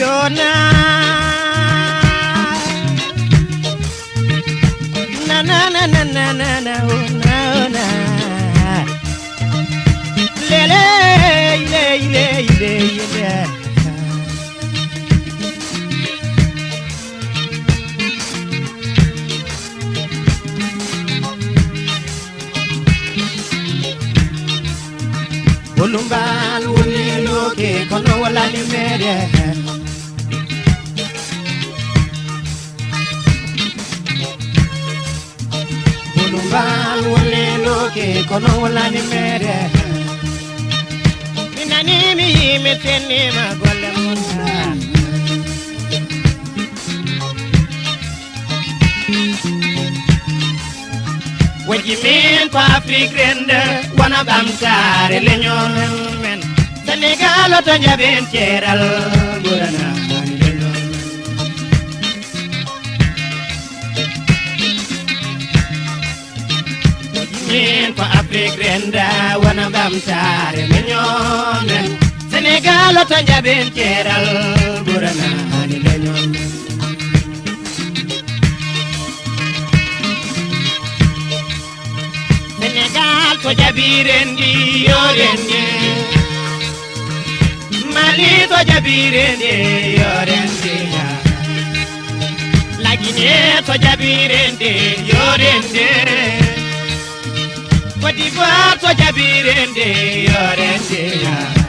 Yona na na na na na na na oh, na le le le le le le Ulumbal wuni loke kono wala ni mere Ulumbal wuni loke kono wala ni mere Minani mi meteni magole mona Wajimin pa Afrikrende wana bamtare lenyon men Senegal to njaben ceral burana lenyon Wajimin pa Afrikrende wana bamtare lenyon men Senegal to njaben ceral burana lenyon Senegal to jabirendi yorende Mali to jabirendi yorende La Guinée to jabirendi yorende Côte d'Ivoire to jabirendi yorende